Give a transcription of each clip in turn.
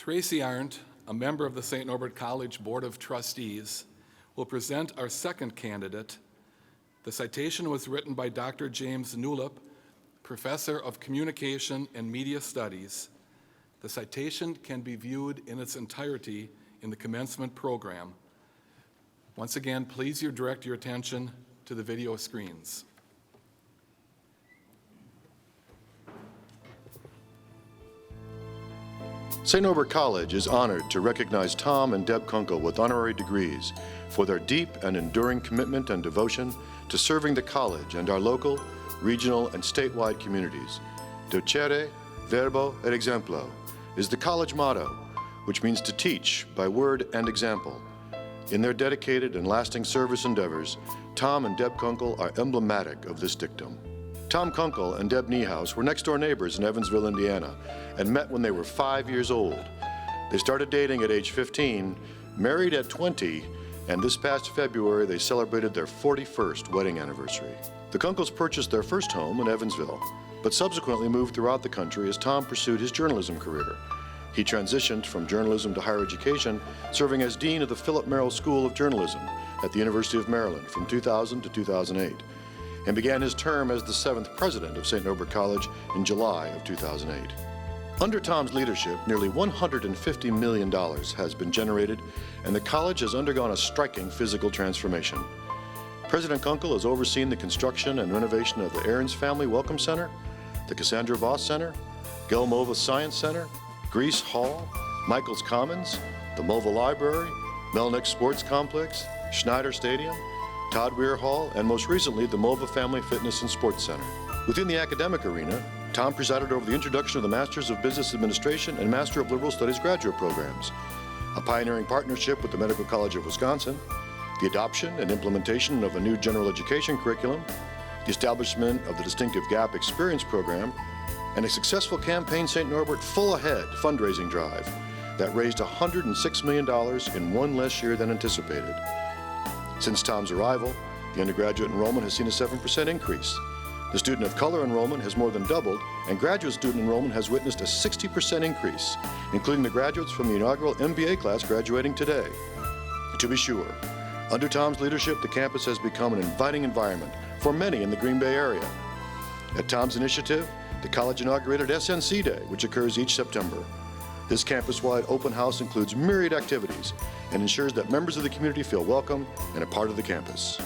Tracy Arndt, a member of the St. Norbert College Board of Trustees, will present our second candidate. The citation was written by Dr. James Newlip, Professor of Communication and Media Studies. The citation can be viewed in its entirety in the commencement program. Once again, please direct your attention to the video screens. St. Norbert College is honored to recognize Tom and Deb Kunkel with honorary degrees for their deep and enduring commitment and devotion to serving the college and our local, regional, and statewide communities. Docere, verbo, et exemplo is the college motto, which means to teach by word and example. In their dedicated and lasting service endeavors, Tom and Deb Kunkel are emblematic of this dictum. Tom Kunkel and Deb Niehaus were next-door neighbors in Evansville, Indiana, and met when they were 5 years old. They started dating at age 15, married at 20, and this past February they celebrated their 41st wedding anniversary. The Kunkels purchased their first home in Evansville, but subsequently moved throughout the country as Tom pursued his journalism career. He transitioned from journalism to higher education, serving as Dean of the Philip Merrill School of Journalism at the University of Maryland from 2000 to 2008, and began his term as the 7th president of St. Norbert College in July of 2008. Under Tom's leadership, nearly $150 million has been generated, and the college has undergone a striking physical transformation. President Kunkel has overseen the construction and renovation of the Ahrens Family Welcome Center, the Cassandra Voss Center, Gelmova Science Center, Grease Hall, Michaels Commons, the Mova Library, Melnick Sports Complex, Schneider Stadium, Todd Weir Hall, and most recently, the Mova Family Fitness and Sports Center. Within the academic arena, Tom presided over the introduction of the Masters of Business Administration and Master of Liberal Studies graduate programs, a pioneering partnership with the Medical College of Wisconsin, the adoption and implementation of a new general education curriculum, the establishment of the Distinctive Gap Experience Program, and a successful Campaign St. Norbert Full Ahead fundraising drive that raised $106 million in one less year than anticipated. Since Tom's arrival, the undergraduate enrollment has seen a 7% increase. The student of color enrollment has more than doubled, and graduate student enrollment has witnessed a 60% increase, including the graduates from the inaugural MBA class graduating today. To be sure, under Tom's leadership, the campus has become an inviting environment for many in the Green Bay area. At Tom's initiative, the college inaugurated SNC Day, which occurs each September. This campus-wide open house includes myriad activities and ensures that members of the community feel welcome and a part of the campus.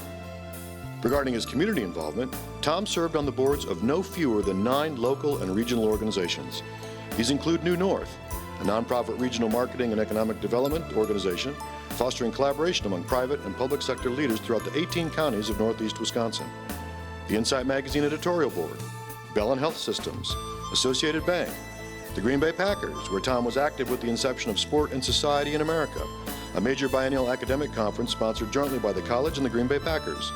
Regarding his community involvement, Tom served on the boards of no fewer than 9 local and regional organizations. These include New North, a nonprofit regional marketing and economic development organization fostering collaboration among private and public sector leaders throughout the 18 counties of Northeast Wisconsin, the Insight Magazine editorial board, Bell & Health Systems, Associated Bank, the Green Bay Packers, where Tom was active with the inception of Sport and Society in America, a major biennial academic conference sponsored jointly by the college and the Green Bay Packers,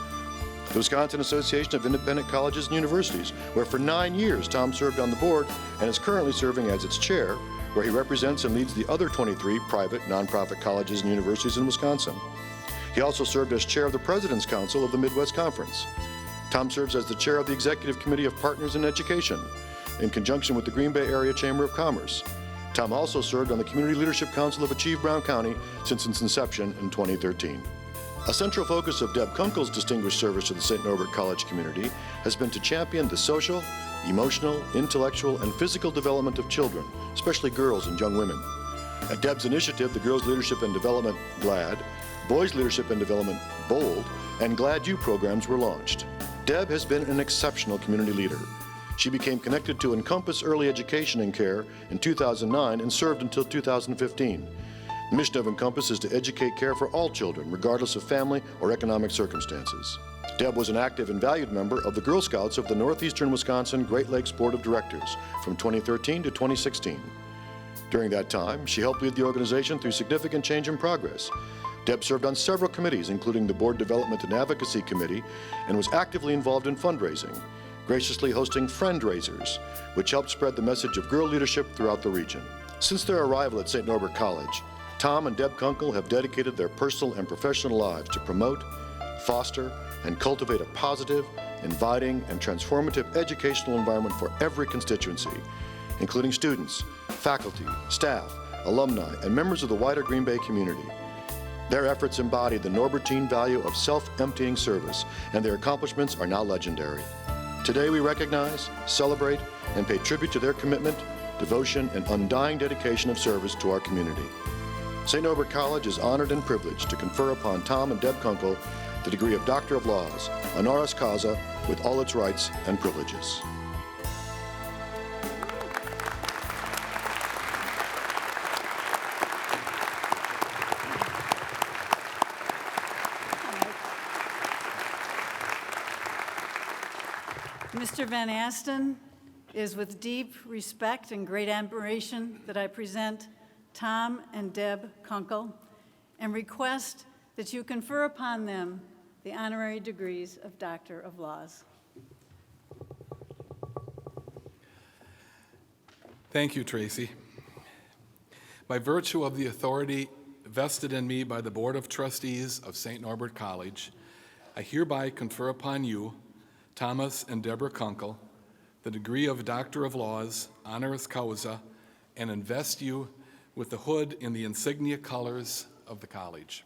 the Wisconsin Association of Independent Colleges and Universities, where for 9 years Tom served on the board and is currently serving as its chair, where he represents and leads the other 23 private nonprofit colleges and universities in Wisconsin. He also served as chair of the President's Council of the Midwest Conference. Tom serves as the chair of the Executive Committee of Partners in Education, in conjunction with the Green Bay Area Chamber of Commerce. Tom also served on the Community Leadership Council of Achieve Brown County since its inception in 2013. A central focus of Deb Kunkel's distinguished service to the St. Norbert College community has been to champion the social, emotional, intellectual, and physical development of children, especially girls and young women. At Deb's initiative, the Girls Leadership and Development GLAD, Boys Leadership and Development BOLD, and GLAD U programs were launched. Deb has been an exceptional community leader. She became connected to Encompass Early Education and Care in 2009 and served until 2015. The mission of Encompass is to educate care for all children, regardless of family or economic circumstances. Deb was an active and valued member of the Girl Scouts of the Northeastern Wisconsin Great Lakes Board of Directors from 2013 to 2016. During that time, she helped lead the organization through significant change and progress. Deb served on several committees, including the Board Development and Advocacy Committee, and was actively involved in fundraising, graciously hosting Friendraisers, which helped spread the message of girl leadership throughout the region. Since their arrival at St. Norbert College, Tom and Deb Kunkel have dedicated their personal and professional lives to promote, foster, and cultivate a positive, inviting, and transformative educational environment for every constituency, including students, faculty, staff, alumni, and members of the wider Green Bay community. Their efforts embody the Norbertine value of self-emptying service, and their accomplishments are now legendary. Today we recognize, celebrate, and pay tribute to their commitment, devotion, and undying dedication of service to our community. St. Norbert College is honored and privileged to confer upon Tom and Deb Kunkel the degree of Doctor of Laws, honoris causa, with all its rights and privileges. Mr. Van Asten, it is with deep respect and great admiration that I present Tom and Deb Kunkel and request that you confer upon them the honorary degrees of Doctor of Laws. Thank you, Tracy. By virtue of the authority vested in me by the Board of Trustees of St. Norbert College, I hereby confer upon you, Thomas and Deborah Kunkel, the degree of Doctor of Laws, honoris causa, and invest you with the hood in the insignia colors of the college.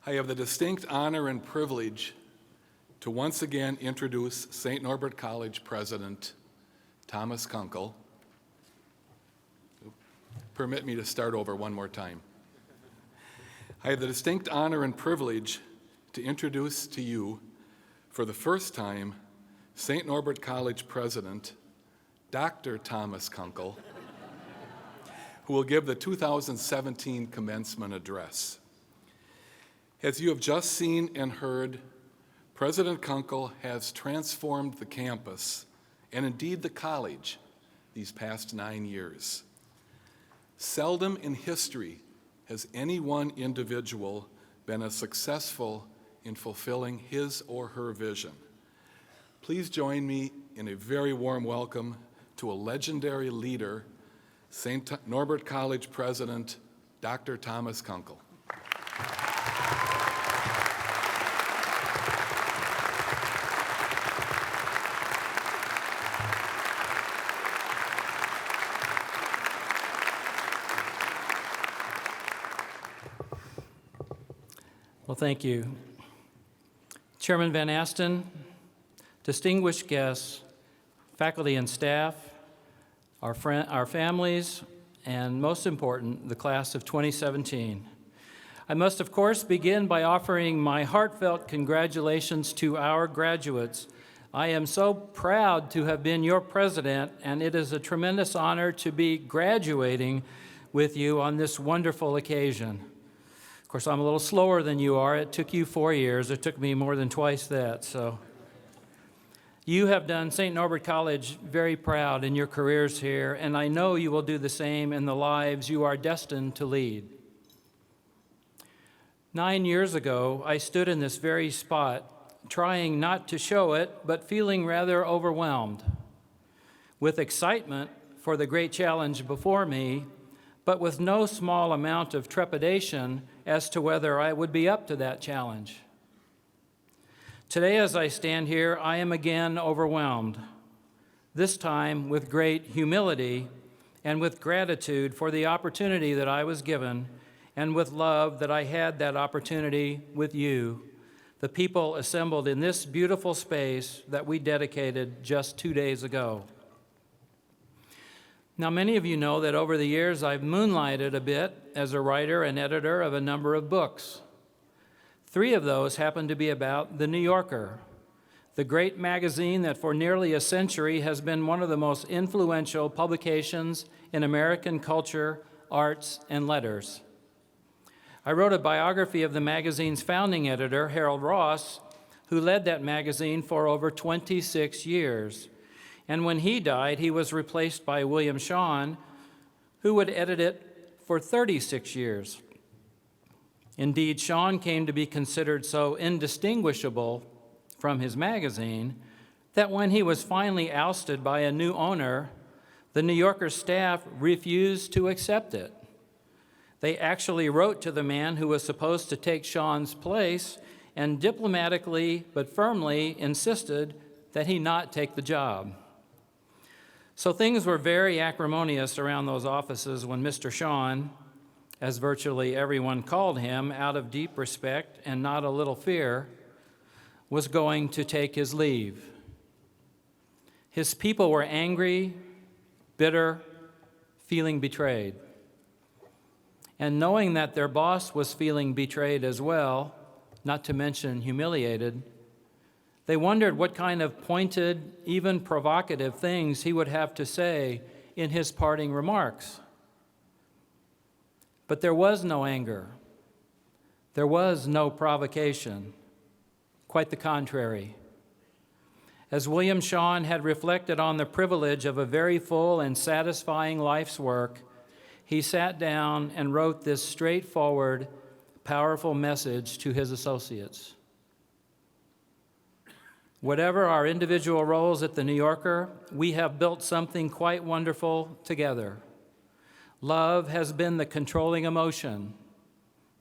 I have the distinct honor and privilege to once again introduce St. Norbert College President Thomas Kunkel. Permit me to start over one more time. I have the distinct honor and privilege to introduce to you, for the first time, St. Norbert College President Dr. Thomas Kunkel, who will give the 2017 commencement address. As you have just seen and heard, President Kunkel has transformed the campus, and indeed the college, these past 9 years. Seldom in history has any one individual been as successful in fulfilling his or her vision. Please join me in a very warm welcome to a legendary leader, St. Norbert College President, Dr. Thomas Kunkel. Well, thank you. Chairman Van Asten, distinguished guests, faculty and staff, our families, and most important, the class of 2017. I must, of course, begin by offering my heartfelt congratulations to our graduates. I am so proud to have been your president, and it is a tremendous honor to be graduating with you on this wonderful occasion. Of course, I'm a little slower than you are. It took you 4 years. It took me more than twice that. So you have done St. Norbert College very proud in your careers here, and I know you will do the same in the lives you are destined to lead. 9 years ago, I stood in this very spot, trying not to show it, but feeling rather overwhelmed with excitement for the great challenge before me, but with no small amount of trepidation as to whether I would be up to that challenge. Today, as I stand here, I am again overwhelmed, this time with great humility and with gratitude for the opportunity that I was given, and with love that I had that opportunity with you the people assembled in this beautiful space that we dedicated just 2 days ago. Now, many of you know that over the years I've moonlighted a bit as a writer and editor of a number of books. 3 of those happen to be about The New Yorker, the great magazine that for nearly a century has been one of the most influential publications in American culture, arts, and letters. I wrote a biography of the magazine's founding editor, Harold Ross, who led that magazine for over 26 years. And when he died, he was replaced by William Shawn, who would edit it for 36 years. Indeed, Shawn came to be considered so indistinguishable from his magazine that when he was finally ousted by a new owner, the New Yorker staff refused to accept it. They actually wrote to the man who was supposed to take Shawn's place and diplomatically but firmly insisted that he not take the job. So things were very acrimonious around those offices when Mr. Shawn, as virtually everyone called him out of deep respect and not a little fear, was going to take his leave. His people were angry, bitter, feeling betrayed. And knowing that their boss was feeling betrayed as well, not to mention humiliated, they wondered what kind of pointed, even provocative things he would have to say in his parting remarks. But there was no anger. There was no provocation. Quite the contrary. As William Shawn had reflected on the privilege of a very full and satisfying life's work, he sat down and wrote this straightforward, powerful message to his associates. Whatever our individual roles at the New Yorker, we have built something quite wonderful together. Love has been the controlling emotion,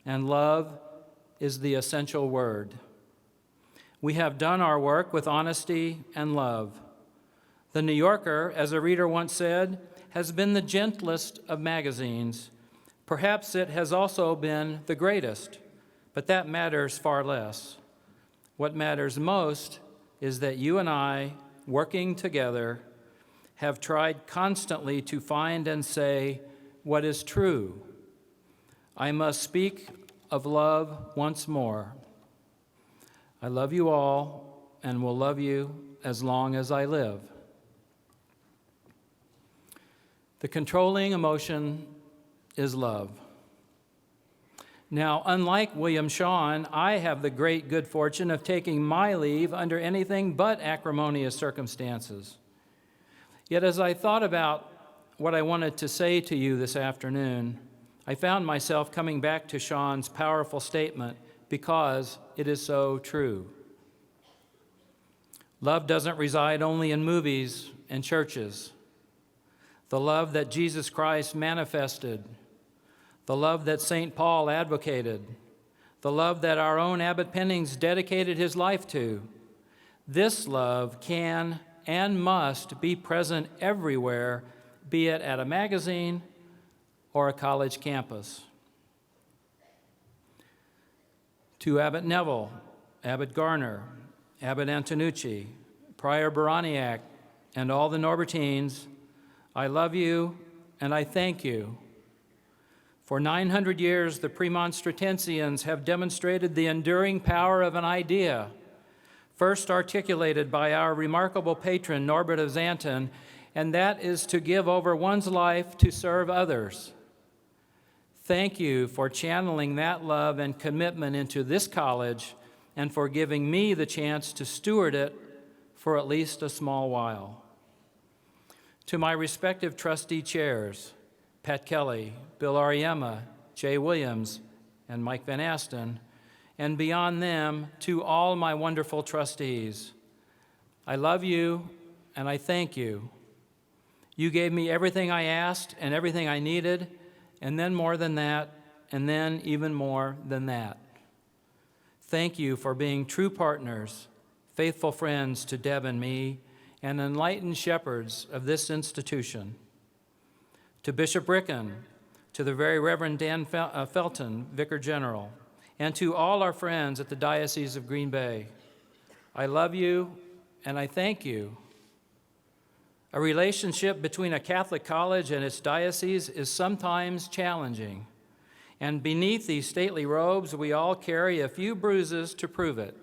and love is the essential word. We have done our work with honesty and love. The New Yorker, as a reader once said, has been the gentlest of magazines. Perhaps it has also been the greatest, but that matters far less. What matters most is that you and I, working together, have tried constantly to find and say what is true. I must speak of love once more. I love you all and will love you as long as I live. The controlling emotion is love. Now, unlike William Shawn, I have the great good fortune of taking my leave under anything but acrimonious circumstances. Yet as I thought about what I wanted to say to you this afternoon, I found myself coming back to Shawn's powerful statement because it is so true. Love doesn't reside only in movies and churches. The love that Jesus Christ manifested, the love that St. Paul advocated, the love that our own Abbot Pennings dedicated his life to, this love can and must be present everywhere, be it at a magazine or a college campus. To Abbot Neville, Abbot Garner, Abbot Antonucci, Prior Baraniak, and all the Norbertines, I love you and I thank you. For 900 years, the Premonstratensians have demonstrated the enduring power of an idea, first articulated by our remarkable patron, Norbert of Xanten, and that is to give over one's life to serve others. Thank you for channeling that love and commitment into this college and for giving me the chance to steward it for at least a small while. To my respective trustee chairs, Pat Kelly, Bill Ariema, Jay Williams, and Mike Van Asten, and beyond them, to all my wonderful trustees, I love you and I thank you. You gave me everything I asked and everything I needed, and then more than that, and then even more than that. Thank you for being true partners, faithful friends to Deb and me, and enlightened shepherds of this institution. To Bishop Ricken, to the Very Reverend Dan Felton, Vicar General, and to all our friends at the Diocese of Green Bay. I love you, and I thank you. A relationship between a Catholic college and its diocese is sometimes challenging, and beneath these stately robes, we all carry a few bruises to prove it.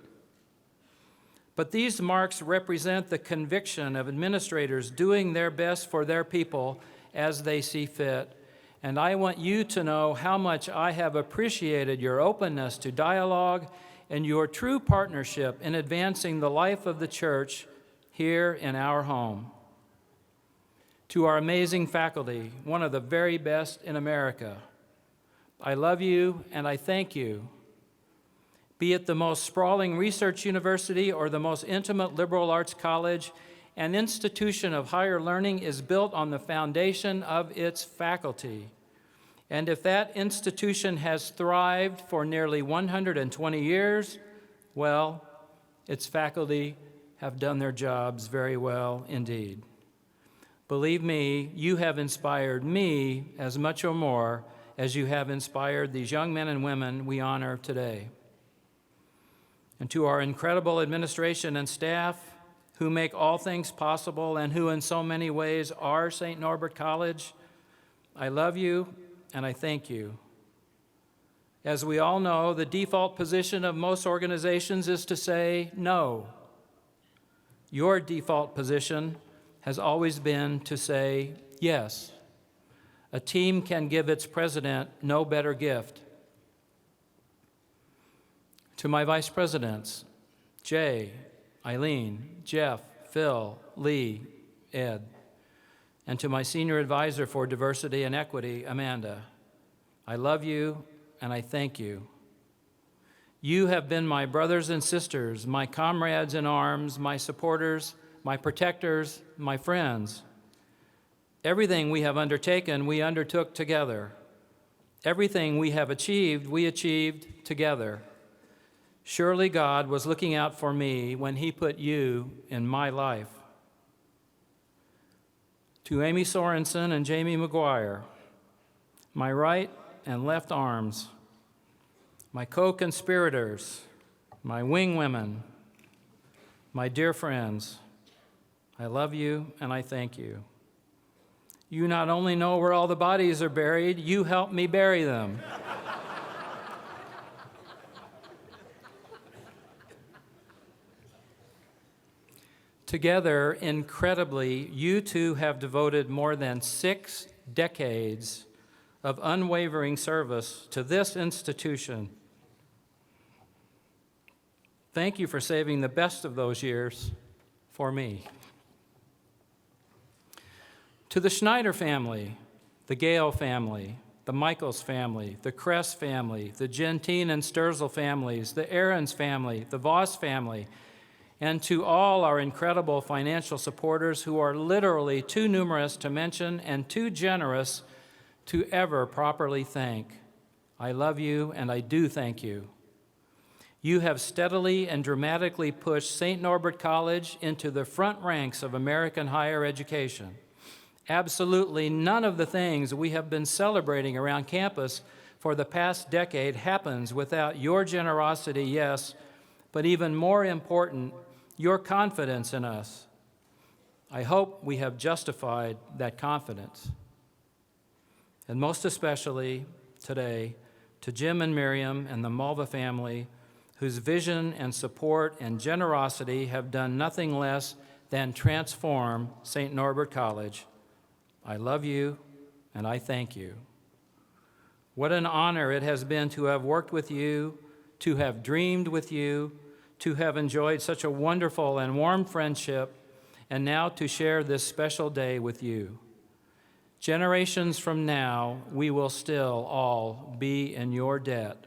But these marks represent the conviction of administrators doing their best for their people as they see fit. And I want you to know how much I have appreciated your openness to dialogue and your true partnership in advancing the life of the church here in our home. To our amazing faculty, one of the very best in America, I love you and I thank you. Be it the most sprawling research university or the most intimate liberal arts college, an institution of higher learning is built on the foundation of its faculty. And if that institution has thrived for nearly 120 years, well, its faculty have done their jobs very well indeed. Believe me, you have inspired me as much or more as you have inspired these young men and women we honor today. And to our incredible administration and staff who make all things possible and who in so many ways are St. Norbert College, I love you and I thank you. As we all know, the default position of most organizations is to say no. Your default position has always been to say yes. A team can give its president no better gift. To my vice presidents, Jay, Eileen, Jeff, Phil, Lee, Ed, and to my senior advisor for diversity and equity, Amanda, I love you and I thank you. You have been my brothers and sisters, my comrades in arms, my supporters, my protectors, my friends. Everything we have undertaken, we undertook together. Everything we have achieved, we achieved together. Surely God was looking out for me when he put you in my life. To Amy Sorensen and Jamie McGuire, my right and left arms, my co-conspirators, my wing women, my dear friends, I love you and I thank you. You not only know where all the bodies are buried, you helped me bury them. Together, incredibly, you two have devoted more than 6 decades of unwavering service to this institution. Thank you for saving the best of those years for me. To the Schneider family, the Gale family, the Michaels family, the Kress family, the Gentine and Sturzel families, the Ahrens family, the Voss family, and to all our incredible financial supporters who are literally too numerous to mention and too generous to ever properly thank. I love you and I do thank you. You have steadily and dramatically pushed St. Norbert College into the front ranks of American higher education. Absolutely none of the things we have been celebrating around campus for the past decade happens without your generosity, yes, but even more important, your confidence in us. I hope we have justified that confidence. And most especially today, to Jim and Miriam and the Malva family, whose vision and support and generosity have done nothing less than transform St. Norbert College. I love you and I thank you. What an honor it has been to have worked with you, to have dreamed with you, to have enjoyed such a wonderful and warm friendship, and now to share this special day with you. Generations from now, we will still all be in your debt.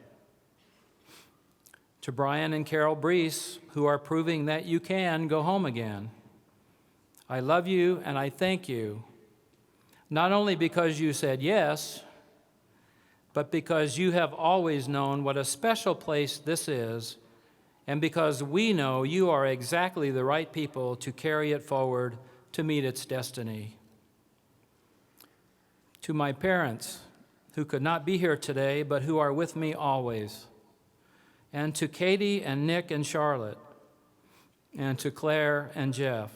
To Brian and Carol Brees, who are proving that you can go home again, I love you and I thank you, not only because you said yes, but because you have always known what a special place this is, and because we know you are exactly the right people to carry it forward to meet its destiny. To my parents, who could not be here today, but who are with me always, and to Katie and Nick and Charlotte, and to Claire and Jeff,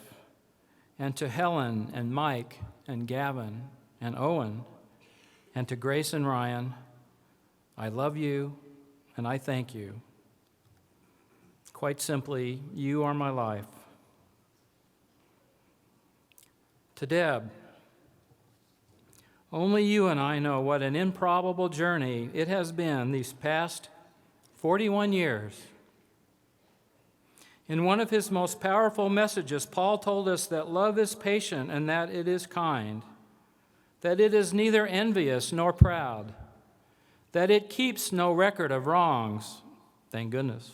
and to Helen and Mike and Gavin and Owen, and to Grace and Ryan, I love you and I thank you. Quite simply, you are my life. To Deb, only you and I know what an improbable journey it has been these past 41 years. In one of his most powerful messages, Paul told us that love is patient and that it is kind, that it is neither envious nor proud, that it keeps no record of wrongs, thank goodness,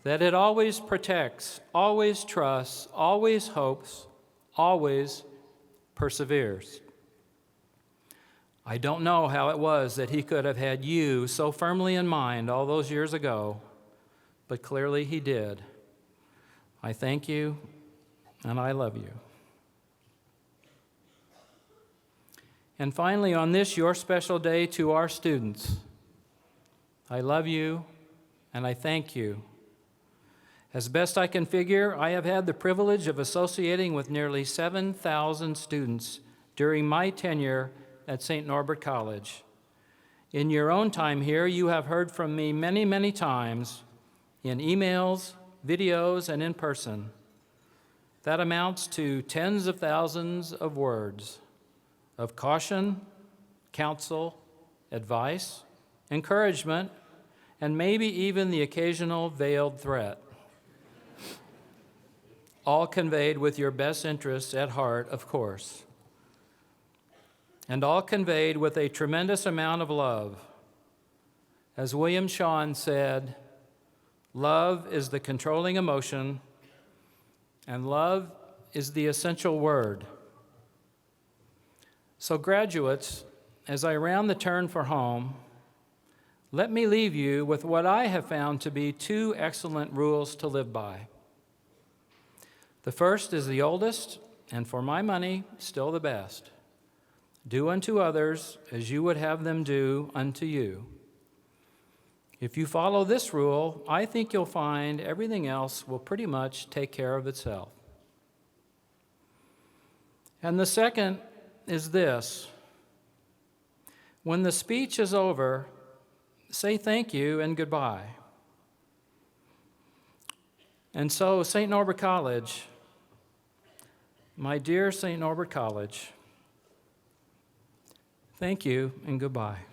that it always protects, always trusts, always hopes, always perseveres. I don't know how it was that he could have had you so firmly in mind all those years ago, but clearly he did. I thank you, and I love you. And finally, on this, your special day, to our students, I love you, and I thank you. As best I can figure, I have had the privilege of associating with nearly 7,000 students during my tenure at St. Norbert College. In your own time here, you have heard from me many, many times in emails, videos, and in person. That amounts to tens of thousands of words of caution, counsel, advice, encouragement, and maybe even the occasional veiled threat. All conveyed with your best interests at heart, of course. And all conveyed with a tremendous amount of love. As William Shawn said, love is the controlling emotion, and love is the essential word. So graduates, as I round the turn for home, let me leave you with what I have found to be two excellent rules to live by. The first is the oldest, and for my money, still the best. Do unto others as you would have them do unto you. If you follow this rule, I think you'll find everything else will pretty much take care of itself. And the second is this: when the speech is over, say thank you and goodbye. And so, St. Norbert College, my dear St. Norbert College, thank you and goodbye.